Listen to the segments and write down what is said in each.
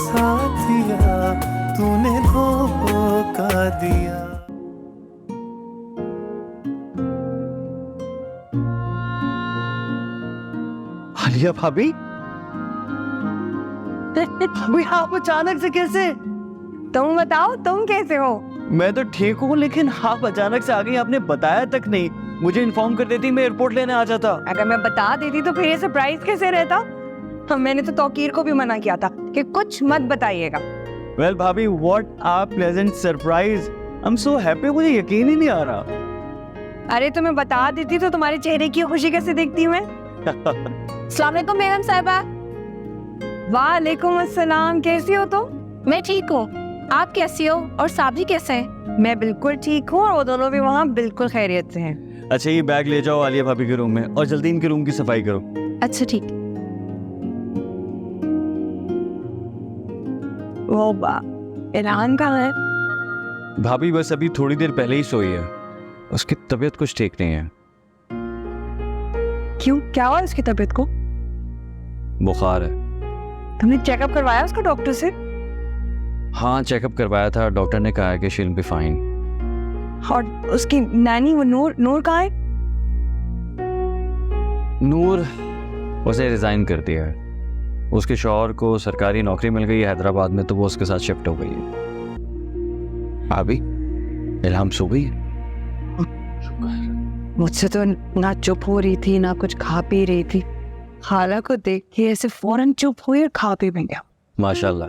साथिया तूने धोखा दिया। आलिया भाभी भाभी आप अचानक से कैसे? तुम बताओ तुम कैसे हो? मैं तो ठीक हूँ, लेकिन आप अचानक से आ गई, आपने बताया तक नहीं। मुझे इन्फॉर्म कर देती, मैं एयरपोर्ट लेने आ जाता। अगर मैं बता देती तो फिर ये सरप्राइज कैसे रहता? मैंने तो तौकीर को भी मना किया था कि कुछ मत बताइएगा। Well bhabhi, what a pleasant surprise. I am so happy, मुझे यकीन ही नहीं आ रहा। अरे तुम्हें बता देती तो तुम्हारे चेहरे की खुशी कैसे देखती हूँ मैं? अस्सलाम वालेकुम बेगम साहिबा। वालेकुम अस्सलाम, कैसी हो तुम? मैं ठीक हूँ, आप कैसी हो और साबरी कैसे हैं? मैं बिल्कुल ठीक हूँ और वो दोनों भी वहाँ बिल्कुल खैरियत से हैं। अच्छा, ये बैग ले जाओ आलिया भाभी के रूम में और जल्दी इनके रूम की सफाई करो। अच्छा ठीक। वो इरहान कहाँ है? भाभी बस अभी थोड़ी देर पहले ही सोई है, उसकी तबीयत कुछ ठीक नहीं है। क्यों, क्या हुआ उसकी तबीयत को? बुखार है। तुमने चेकअप करवाया उसका डॉक्टर से? हाँ, चेकअप करवाया था, डॉक्टर ने कहा है कि शी विल बी फाइन। और उसकी नैनी वो नूर कहाँ है? नूर उसे रिजाइन कर दिया है, उसके शौहर को सरकारी नौकरी मिल गई है हैदराबाद में, तो वो उसके साथ शिफ्ट हो गई है। भाभी इल्हाम सो गई है? मुझसे तो ना चुप हो रही थी ना कुछ खा पी रही थी, खाला को देख के ऐसे फौरन चुप हुई और खा पी भी गया। माशाल्लाह।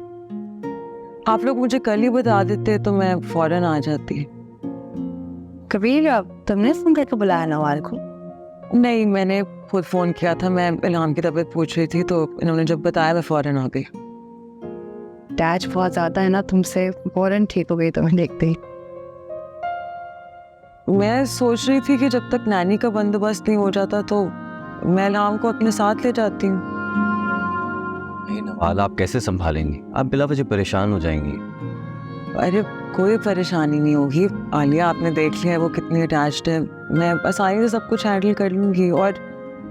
आप लोग मुझे कल ही बता देते तो मैं फौरन आ जाती। कबीर, तुमने फोन करके बुलाया नवाल को? नहीं, मैंने खुद फोन किया था, मैं इल्हाम की तबीयत पूछ रही थी, तो इन्होंने जब बताया मैं फौरन आ गई। टैच बहुत ज्यादा है ना तुमसे, फौरन ठीक हो गई तुम्हें देखते ही। मैं सोच रही थी कि जब तक नैनी का बंदोबस्त नहीं हो जाता तो मैं इल्हाम को अपने साथ ले जाती हूँ। नवाल, आप कैसे संभालेंगी? आप बिला वजह परेशान हो जाएंगी। अरे कोई परेशानी नहीं होगी आलिया, आपने देख लिया है वो कितनी अटैच्ड है, मैं आसानी से सब कुछ हैंडल कर लूँगी। और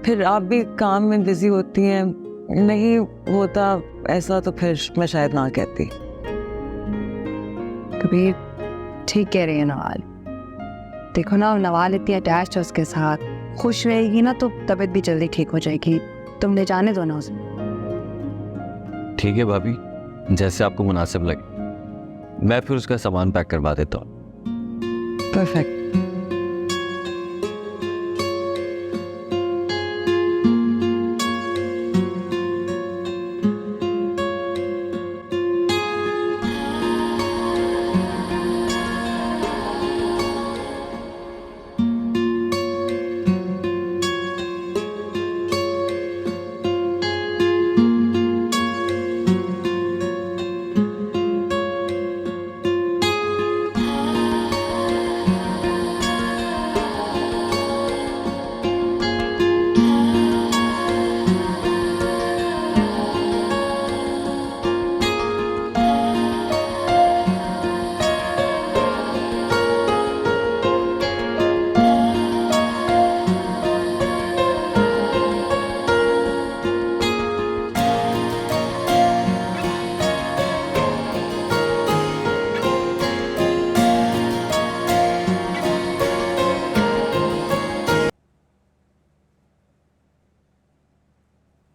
फिर आप भी काम में बिजी होती हैं, नहीं होता ऐसा तो फिर मैं शायद ना कहती। कबीर ठीक कह रही है नवाल, देखो ना नवाल इतनी अटैच्ड है उसके साथ, खुश रहेगी ना तो तबीयत भी जल्दी ठीक हो जाएगी। तुम ले जाने दो ना उसे। ठीक है भाभी, जैसे आपको मुनासिब लगे। मैं फिर उसका सामान पैक करवा देता हूँ। परफेक्ट।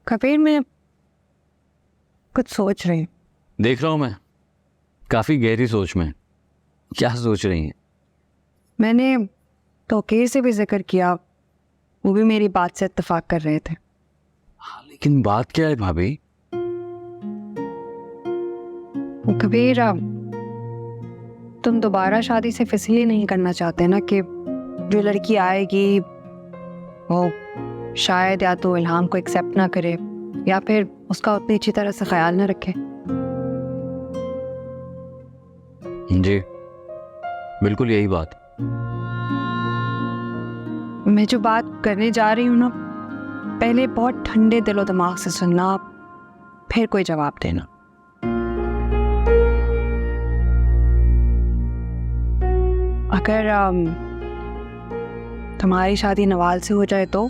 कबीर, मैं कुछ सोच रही हूँ। देख रहा हूँ मैं, काफी गहरी सोच में। क्या सोच रही हैं? मैंने तौकीर से भी जिक्र किया, वो भी मेरी बात से इत्तेफाक कर रहे थे। लेकिन बात क्या है भाभी? कबीर, तुम दोबारा शादी सिर्फ इसलिए नहीं करना चाहते ना कि जो लड़की आएगी वो शायद या तो इल्हाम को एक्सेप्ट ना करे या फिर उसका उतनी अच्छी तरह से ख्याल ना रखे। जी बिल्कुल यही बात। मैं जो बात करने जा रही हूँ ना, पहले बहुत ठंडे दिलो दिमाग से सुनना, फिर कोई जवाब देना। अगर तुम्हारी शादी नवाल से हो जाए तो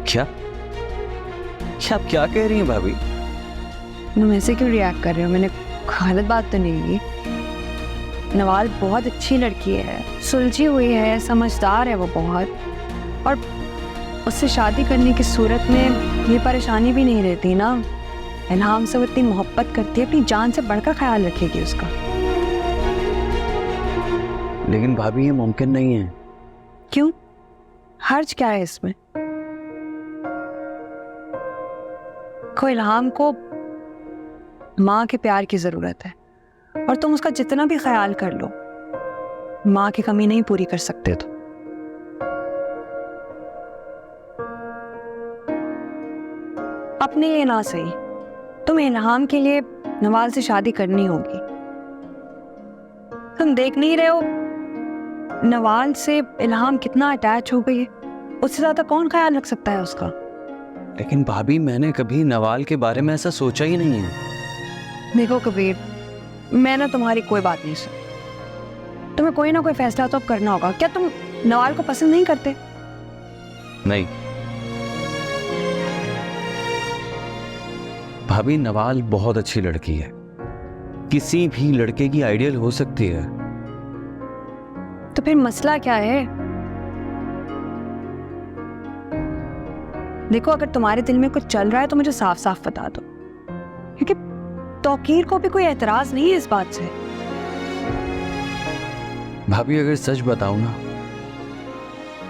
क्या आप क्या कह रही हैं भाभी? तुम ऐसे क्यों रिएक्ट कर रहे हो? मैंने गलत बात तो नहीं की। नवाल बहुत अच्छी लड़की है, सुलझी हुई है, समझदार है वो बहुत, और उससे शादी करने की सूरत में ये परेशानी भी नहीं रहती ना। इल्हाम से वो इतनी मोहब्बत करती है, अपनी जान से बढ़कर ख्याल रखेगी उसका। लेकिन भाभी ये मुमकिन नहीं है। क्यों? हर्ज क्या है इसमें? को इल्हाम को माँ के प्यार की जरूरत है, और तुम उसका जितना भी ख्याल कर लो, माँ की कमी नहीं पूरी कर सकते। तो अपने लिए ना सही, तुम्हें इल्हाम के लिए नवाल से शादी करनी होगी। तुम देख नहीं रहे हो नवाल से इल्हाम कितना अटैच हो गई है? उससे ज्यादा कौन ख्याल रख सकता है उसका? लेकिन भाभी मैंने कभी नवाल के बारे में ऐसा सोचा ही नहीं है। देखो कबीर, मैं ना तुम्हारी कोई बात नहीं सुन। तुम्हें कोई ना कोई फैसला तो अब करना होगा। क्या तुम नवाल को पसंद नहीं करते? नहीं भाभी, नवाल बहुत अच्छी लड़की है, किसी भी लड़के की आइडियल हो सकती है। तो फिर मसला क्या है? देखो, अगर तुम्हारे दिल में कुछ चल रहा है तो मुझे साफ साफ बता दो, क्योंकि तौकीर को भी कोई एतराज नहीं है इस बात से। भाभी अगर सच बताऊं ना,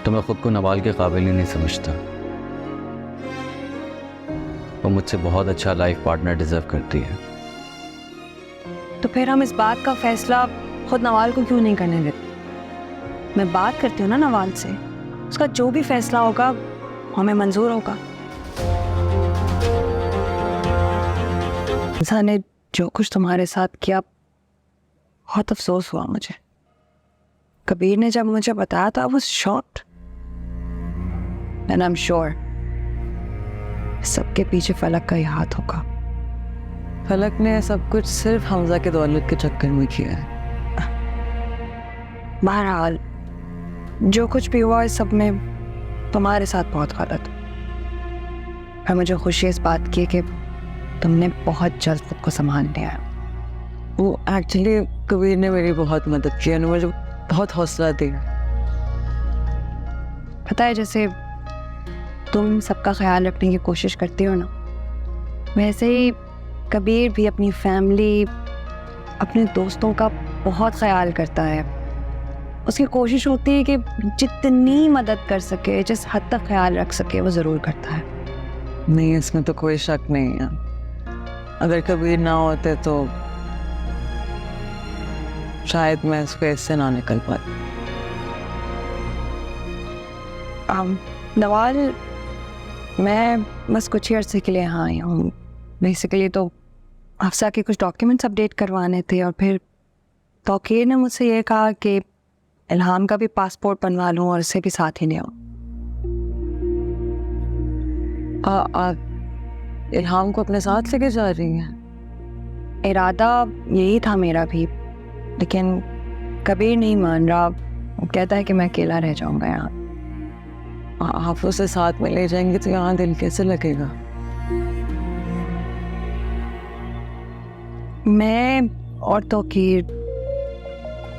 तो मैं खुद को नवाल के काबिल ही नहीं समझता। वो मुझसे बहुत अच्छा लाइफ पार्टनर डिजर्व करती है। तो फिर हम इस बात का फैसला खुद नवाल को क्यों नहीं करने देते? मैं बात करती हूँ ना नवाल से, उसका जो भी फैसला होगा हमें मंजूर होगा। इंसान ने जो कुछ तुम्हारे साथ किया, बहुत अफसोस हुआ मुझे। कबीर ने जब मुझे बताया था, I was shocked, and I'm sure सबके पीछे फलक का ही हाथ होगा। फलक ने सब कुछ सिर्फ हमजा के दौलत के चक्कर में किया है। बहरहाल जो कुछ भी हुआ इस सब में तुम्हारे साथ बहुत गलत। और मुझे खुशी इस बात की कि तुमने बहुत जल्द खुद को संभाल लिया है। वो एक्चुअली कबीर ने मेरी बहुत मदद की और मुझे बहुत हौसला दिया। पता है, जैसे तुम सबका ख्याल रखने की कोशिश करती हो ना, वैसे ही कबीर भी अपनी फैमिली, अपने दोस्तों का बहुत ख्याल करता है। उसकी कोशिश होती है कि जितनी मदद कर सके, जिस हद तक ख्याल रख सके, वो ज़रूर करता है। नहीं, इसमें तो कोई शक नहीं है। अगर कबीर ना होते तो शायद मैं इस फेस से ना निकल पाती। नवाल, मैं बस कुछ ही अर्से के लिए यहाँ आई हूँ। बेसिकली तो अफसा के कुछ डॉक्यूमेंट्स अपडेट करवाने थे, और फिर तौकीर ने मुझसे ये कहा कि इल्हाम का भी पासपोर्ट बनवा लूँ और उसे भी साथ ही ले आऊँ। इल्हाम को अपने साथ लेके जा रही हैं? इरादा यही था मेरा भी, लेकिन कबीर नहीं मान रहा। वो कहता है कि मैं अकेला रह जाऊँगा यहाँ। आप उसे साथ में ले जाएंगे तो यहाँ दिल कैसे लगेगा? मैं और तौकीर,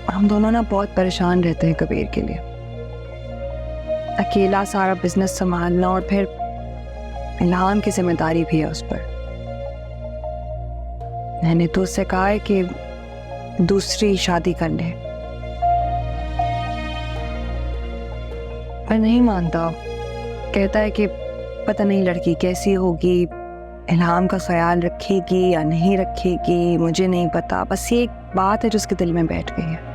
हम दोनों ना बहुत परेशान रहते हैं कबीर के लिए। अकेला सारा बिजनेस संभालना, और फिर इल्हाम की जिम्मेदारी भी है उस पर। मैंने तो उससे कहा है कि दूसरी शादी कर ले, पर नहीं मानता। कहता है कि पता नहीं लड़की कैसी होगी, इल्हाम का ख्याल रखेगी या नहीं रखेगी, मुझे नहीं पता। बस ये एक बात है जो उसके दिल में बैठ गई है।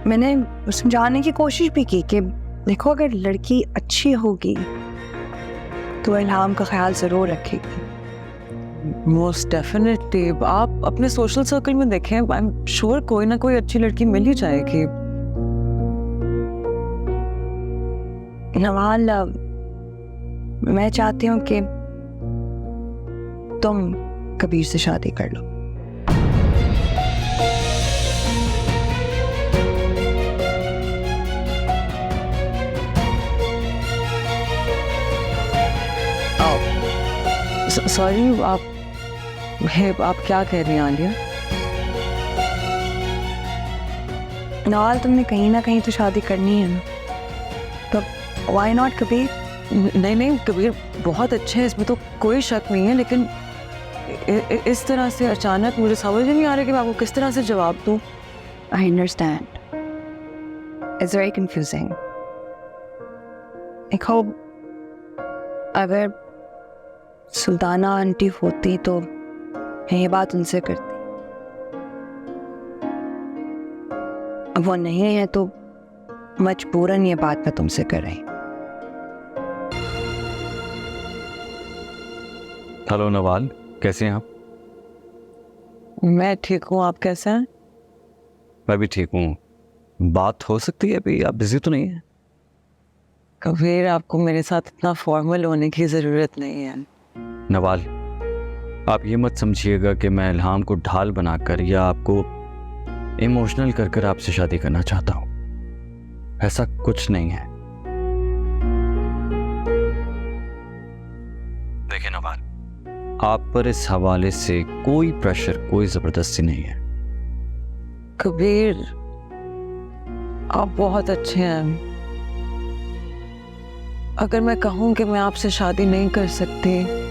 मैंने समझाने की कोशिश भी की कि देखो, अगर लड़की अच्छी होगी तो इल्हाम का ख्याल ज़रूर रखेगी। Most definitely. आप अपने सोशल सर्कल में देखें, आई एम श्योर कोई ना कोई अच्छी लड़की मिल ही जाएगी। नवाल, मैं चाहती हूँ कि तुम कबीर से शादी कर लो। सॉरी, आप क्या कह रही हैं आलिया? नवाल, तुमने कहीं ना कहीं तो शादी करनी है ना, तो व्हाई नॉट कबीर? नहीं नहीं, कबीर बहुत अच्छे हैं, इसमें तो कोई शक नहीं है, लेकिन इस तरह से अचानक मुझे समझ ही नहीं आ रहा कि मैं आपको किस तरह से जवाब दूं। I understand, it's very confusing. देखो, अगर सुल्ताना आंटी होती तो मैं ये बात उनसे करती, अब वो नहीं है तो मजबूरन ये बात मैं तुमसे कर रही हूँ। हेलो नवाल, कैसे हैं आप? मैं ठीक हूँ, आप कैसे हैं? मैं भी ठीक हूँ। बात हो सकती है अभी? आप बिजी तो नहीं है? कबीर, आपको मेरे साथ इतना फॉर्मल होने की ज़रूरत नहीं है। नवाल, आप ये मत समझिएगा कि मैं इल्हाम को ढाल बनाकर या आपको इमोशनल कर कर आपसे शादी करना चाहता हूँ। ऐसा कुछ नहीं है। देखिए नवाल, आप पर इस हवाले से कोई प्रेशर, कोई जबरदस्ती नहीं है। कबीर, आप बहुत अच्छे हैं। अगर मैं कहूँ कि मैं आपसे शादी नहीं कर सकती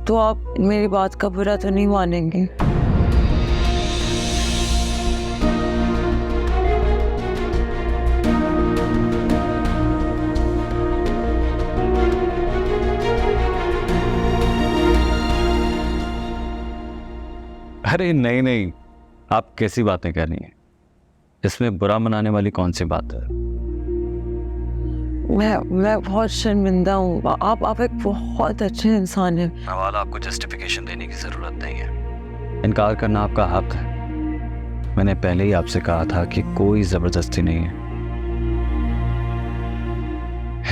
तो आप मेरी बात का बुरा तो नहीं मानेंगे? अरे नहीं नहीं, आप कैसी बातें कर रही हैं? इसमें बुरा मनाने वाली कौन सी बात है? मैं बहुत शर्मिंदा हूँ। आप एक बहुत अच्छे इंसान हैं। नवाल, आपको जस्टिफिकेशन देने की जरूरत नहीं है। इनकार करना आपका हक है। मैंने पहले ही आपसे कहा था कि कोई जबरदस्ती नहीं है।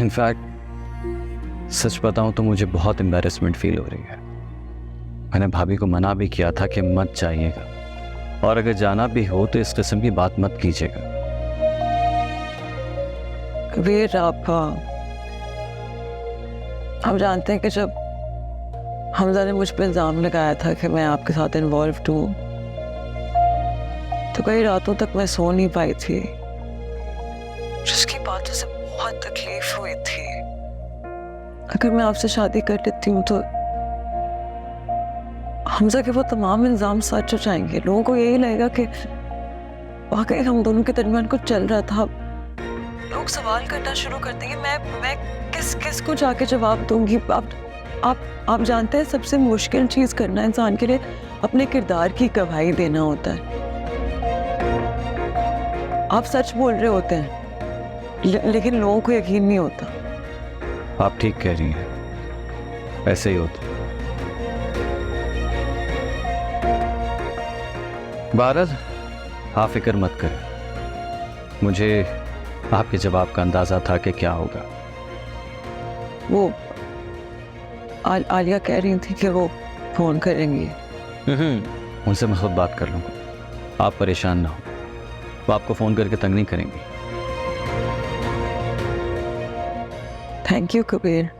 इनफैक्ट सच बताऊं तो मुझे बहुत एम्बैरेसमेंट फील हो रही है। मैंने भाभी को मना भी किया था कि मत जाइएगा, और अगर जाना भी हो तो इस किस्म की बात मत कीजिएगा। कबीर, आप जानते हैं कि जब हमजा ने मुझ पर इल्ज़ाम लगाया था कि मैं आपके साथ इन्वॉल्व हूँ, तो कई रातों तक मैं सो नहीं पाई थी। जिसकी बातों से बहुत तकलीफ हुई थी। अगर मैं आपसे शादी कर लेती हूँ तो हमजा के वो तमाम इल्ज़ाम सच हो जाएंगे। लोगों को यही लगेगा कि वाकई हम दोनों के दरमियान कुछ चल रहा था। लोग सवाल करना शुरू कर देंगे। मैं किस को जाके जवाब दूंगी? आप जानते हैं, सबसे मुश्किल चीज करना इंसान के लिए अपने किरदार की गवाही देना होता है। आप सच बोल रहे होते हैं लेकिन लोगों को यकीन नहीं होता। आप ठीक कह रही हैं, ऐसे ही होता है। भारत, आप फिक्र मत करें। मुझे आपके जवाब का अंदाजा था कि क्या होगा। वो आलिया कह रही थी कि वो फोन करेंगी। उनसे मैं खुद बात कर लूँगा, आप परेशान ना हो। वो आपको फ़ोन करके तंग नहीं करेंगी। Thank you Kabir.